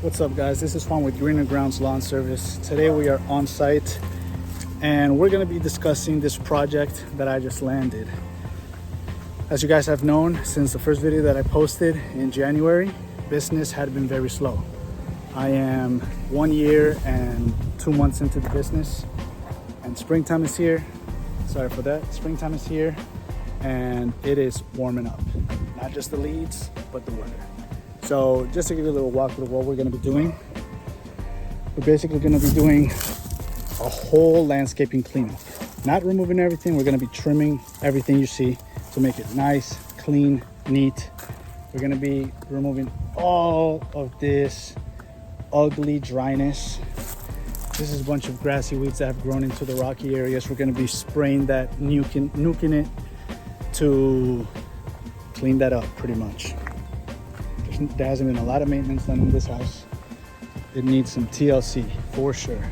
What's up, guys? This is Juan with Greener Grounds Lawn Service. Today we are on site and we're going to be discussing this project that I just landed. As you guys have known, since the first video that I posted in January, business had been very slow. I am 1 year and 2 months into the business, and springtime is here. Sorry for that. Springtime is here and it is warming up. Not just the leads, but the weather. So just to give you a little walkthrough of what we're going to be doing, we're basically going to be doing a whole landscaping cleanup. Not removing everything, we're going to be trimming everything you see to make it nice, clean, neat. We're going to be removing all of this ugly dryness. This is a bunch of grassy weeds that have grown into the rocky areas. We're going to be spraying that, nuking it to clean that up pretty much. There hasn't been a lot of maintenance done in this house. It needs some TLC for sure.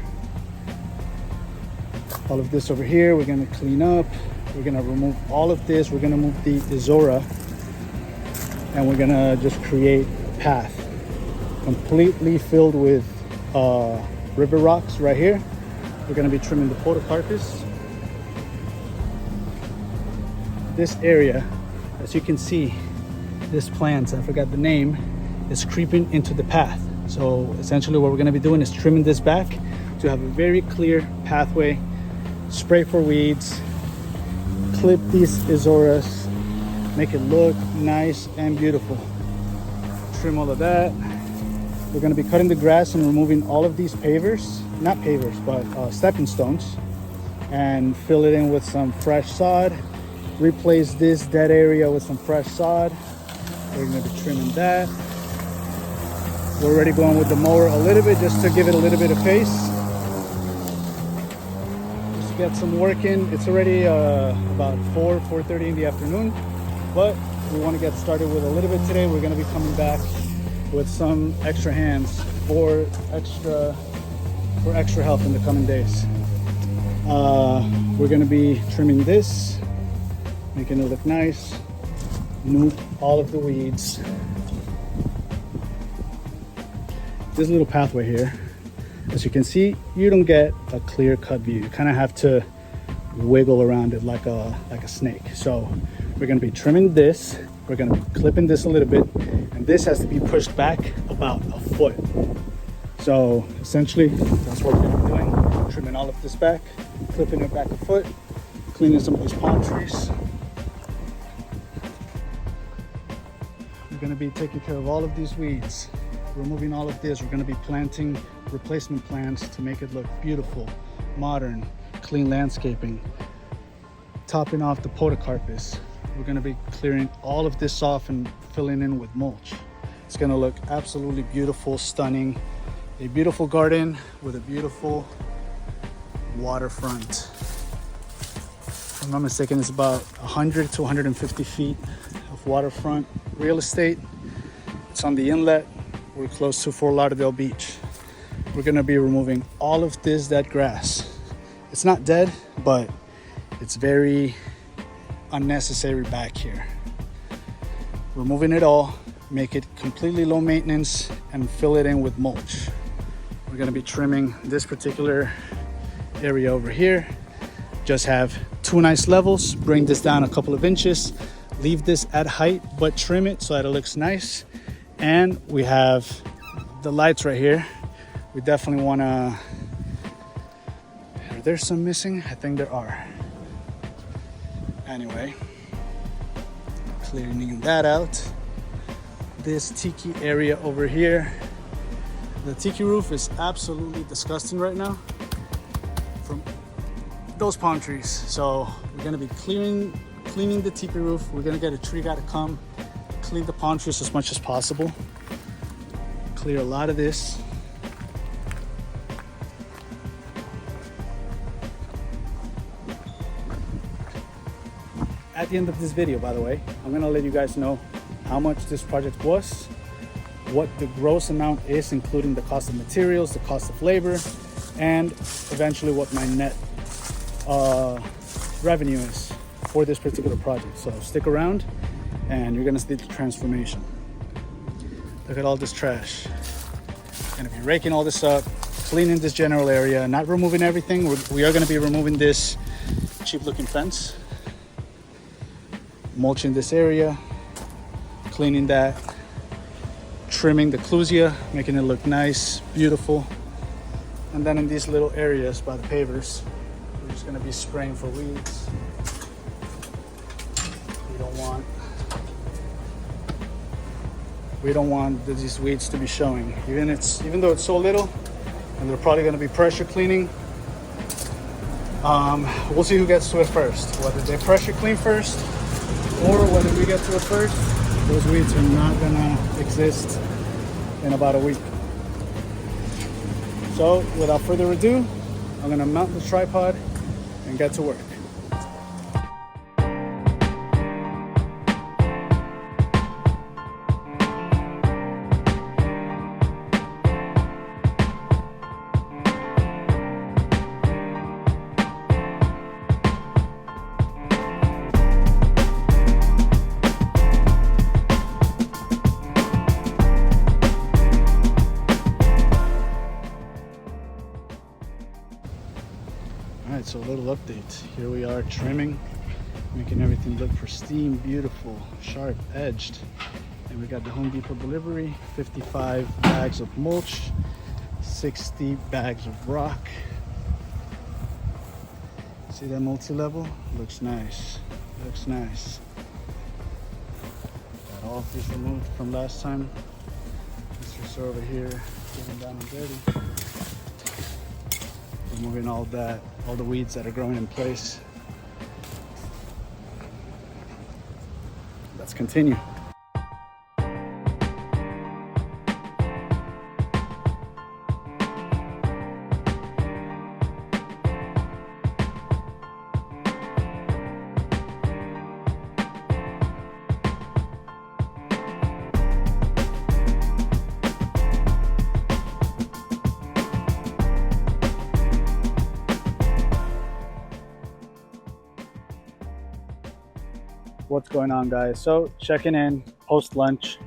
All of this over here, we're gonna clean up. We're gonna remove all of this. We're gonna move the Izora, and we're gonna just create a path completely filled with river rocks right here. We're gonna be trimming the podocarpus. This area, as you can see, this plant, I forgot the name, is creeping into the path. So essentially what we're going to be doing is trimming this back to have a very clear pathway, spray for weeds, clip these Izoras, make it look nice and beautiful. Trim all of that. We're going to be cutting the grass and removing all of these pavers, not pavers, but stepping stones, and fill it in with some fresh sod. Replace this dead area with some fresh sod. We're going to be trimming that. We're already going with the mower a little bit just to give it a little bit of pace. Just get some work in. It's already about 4:30 in the afternoon, but we want to get started with a little bit today. We're going to be coming back with some extra hands for extra help in the coming days. We're going to be trimming this, making it look nice. Nuke all of the weeds. This little pathway here, as you can see, you don't get a clear cut view. You kind of have to wiggle around it like a snake. So we're going to be trimming this. We're going to be clipping this a little bit, and this has to be pushed back about a foot. So essentially that's what we're going to be doing. Trimming all of this back, clipping it back a foot, cleaning some of these palm trees. We're going to be taking care of all of these weeds, removing all of this. We're going to be planting replacement plants to make it look beautiful, modern, clean landscaping. Topping off the podocarpus. We're going to be clearing all of this off and filling in with mulch. It's going to look absolutely beautiful, stunning. A beautiful garden with a beautiful waterfront. If I'm not mistaken, it's about 100 to 150 feet of waterfront real estate. It's on the inlet. We're close to Fort Lauderdale Beach. We're gonna be removing all of this dead grass. It's not dead, but it's very unnecessary back here. Removing it all, make it completely low maintenance, and fill it in with mulch. We're gonna be trimming this particular area over here. Just have 2 nice levels, bring this down a couple of inches, leave this at height, but trim it so that it looks nice. And we have the lights right here. We definitely wanna, are there some missing? I think there are. Anyway, cleaning that out. This tiki area over here. The tiki roof is absolutely disgusting right now from those palm trees. So we're gonna be cleaning the tiki roof. We're gonna get a tree guy to come clean the palm trees as much as possible. Clear a lot of this. At the end of this video, by the way, I'm gonna let you guys know how much this project was, what the gross amount is, including the cost of materials, the cost of labor, and eventually what my net revenue is for this particular project. So stick around and you're gonna see the transformation. Look at all this trash. Gonna be raking all this up, cleaning this general area, not removing everything. We are gonna be removing this cheap looking fence, mulching this area, cleaning that, trimming the clusia, making it look nice, beautiful. And then in these little areas by the pavers, we're just gonna be spraying for weeds. We don't want these weeds to be showing. Even though it's so little, and they're probably gonna be pressure cleaning. We'll see who gets to it first. Whether they pressure clean first, or whether we get to it first. Those weeds are not gonna exist in about a week. So without further ado, I'm gonna mount the tripod and get to work. Alright, so a little update. Here we are trimming, making everything look pristine, beautiful, sharp edged. And we got the Home Depot delivery, 55 bags of mulch, 60 bags of rock. See that multi-level? Looks nice. Looks nice. Got all of these removed from last time. Mr. Sir over here getting down and dirty. Removing all the weeds that are growing in place. Let's continue. What's going on, guys? So checking in post lunch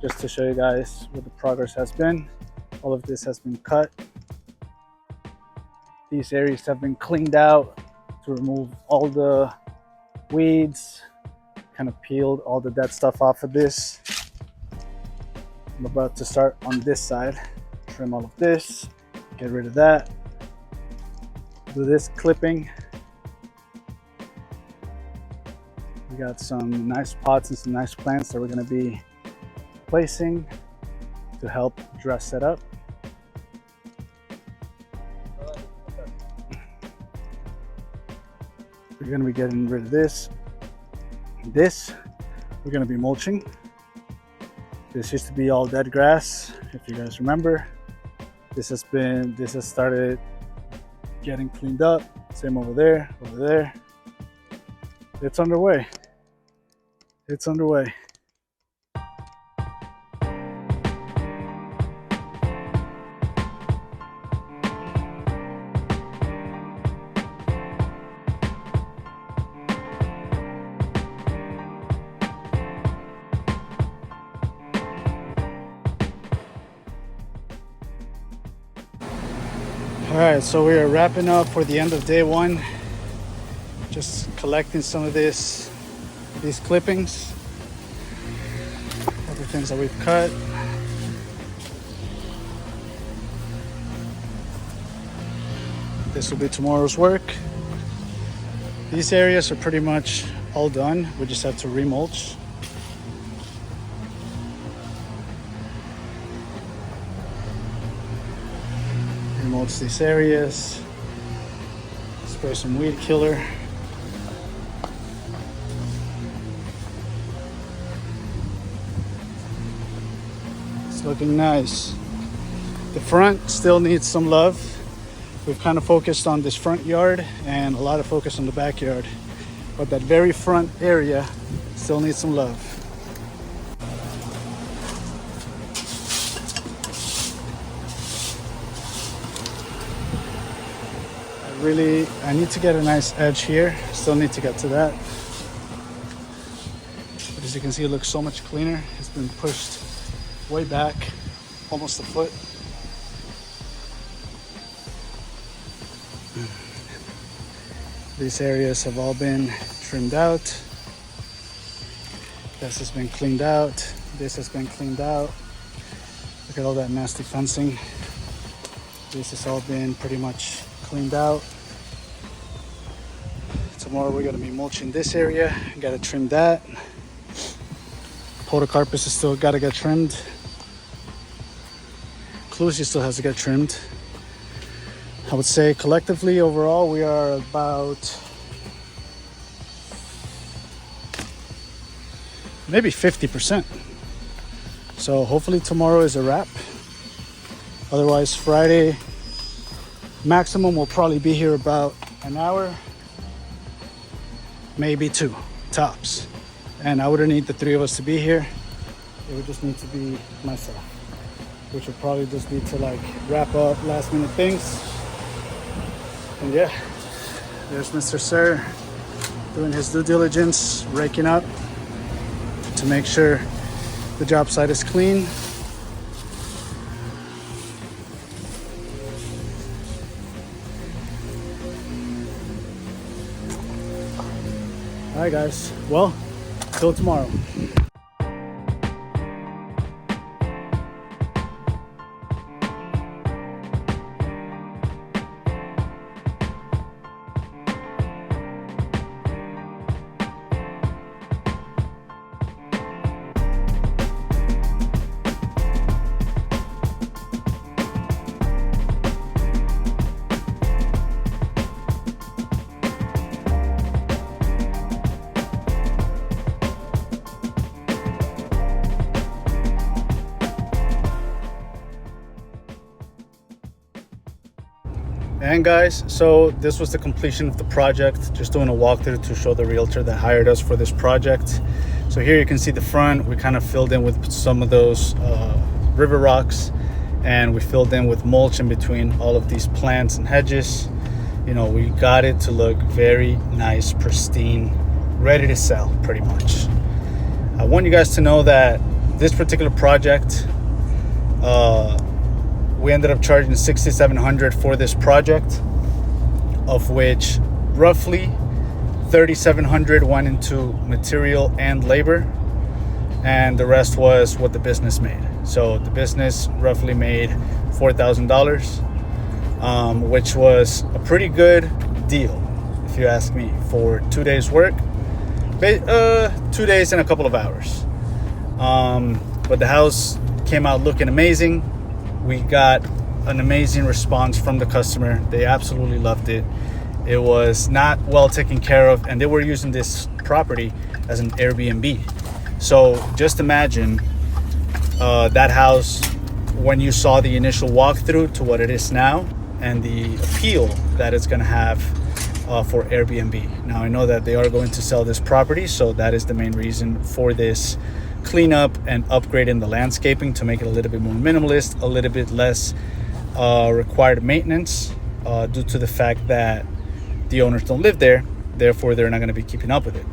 just to show you guys what the progress has been. All of this has been cut. These areas have been cleaned out to remove all the weeds, kind of peeled all the dead stuff off of this. I'm about to start on this side, trim all of this, get rid of that, do this clipping. We got some nice pots and some nice plants that we're going to be placing to help dress it up. We're going to be getting rid of this. This we're going to be mulching. This used to be all dead grass, if you guys remember. This has started getting cleaned up. Same over there, over there. It's underway. It's underway. All right, so we are wrapping up for the end of day one. Just collecting some of these clippings, other things that we've cut. This will be tomorrow's work. These areas are pretty much all done. We just have to remulch. Remulch these areas. Spray some weed killer. It's looking nice. The front still needs some love. We've kind of focused on this front yard and a lot of focus on the backyard, but that very front area still needs some love. I need to get a nice edge here. Still need to get to that. But as you can see, it looks so much cleaner. It's been pushed way back, almost a foot. These areas have all been trimmed out. This has been cleaned out. This has been cleaned out. Look at all that nasty fencing. This has all been pretty much cleaned out. Tomorrow we're gonna be mulching this area. Gotta trim that. Podocarpus is still gotta get trimmed. Clusia still has to get trimmed. I would say collectively overall we are about maybe 50%. So hopefully tomorrow is a wrap. Otherwise Friday maximum will probably be here about an hour, maybe 2 tops. And I wouldn't need the 3 of us to be here. It would just need to be myself, which would probably just be to like wrap up last minute things. And yeah, there's Mr. Sir doing his due diligence, raking up to make sure the job site is clean. All right, guys. Well, till tomorrow. And guys, so this was the completion of the project. Just doing a walkthrough to show the realtor that hired us for this project. So here you can see the front. We kind of filled in with some of those river rocks, and we filled in with mulch in between all of these plants and hedges. You know, we got it to look very nice, pristine, ready to sell pretty much. I want you guys to know that this particular project, we ended up charging $6,700 for this project, of which roughly $3,700 went into material and labor, and the rest was what the business made. So the business roughly made $4,000, which was a pretty good deal, if you ask me, for 2 days work. 2 days and a couple of hours. But the house came out looking amazing. We got an amazing response from the customer. They absolutely loved it. It was not well taken care of, and they were using this property as an Airbnb. So just imagine that house when you saw the initial walkthrough to what it is now, and the appeal that it's going to have for Airbnb. Now I know that they are going to sell this property, so that is the main reason for this cleanup and upgrade in the landscaping to make it a little bit more minimalist, a little bit less required maintenance due to the fact that the owners don't live there, therefore they're not going to be keeping up with it.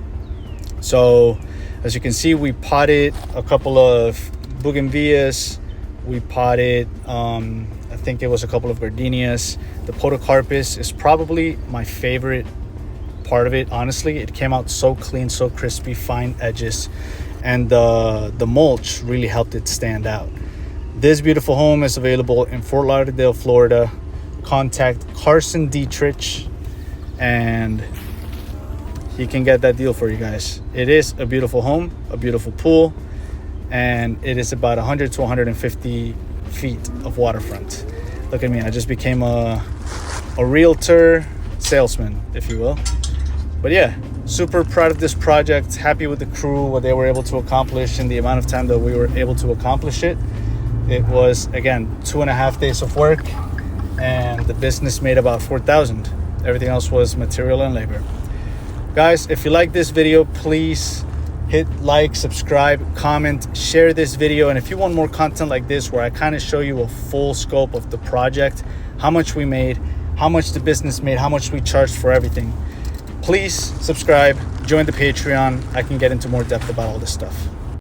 So as you can see, we potted a couple of bougainvilleas, we potted I think it was a couple of gardenias. The podocarpus is probably my favorite part of it, honestly. It came out so clean, so crispy, fine edges, and the mulch really helped it stand out. This beautiful home is available in Fort Lauderdale, Florida. Contact Carson Dietrich and he can get that deal for you guys. It is a beautiful home, a beautiful pool, and it is about 100 to 150 feet of waterfront. Look at me, I just became a realtor salesman, if you will. But yeah, super proud of this project, happy with the crew, what they were able to accomplish in the amount of time that we were able to accomplish it. It was, again, 2.5 days of work, and the business made about $4,000. Everything else was material and labor. Guys, if you like this video, please hit like, subscribe, comment, share this video. And if you want more content like this, where I kind of show you a full scope of the project, how much we made, how much the business made, how much we charged for everything, please subscribe, join the Patreon. I can get into more depth about all this stuff.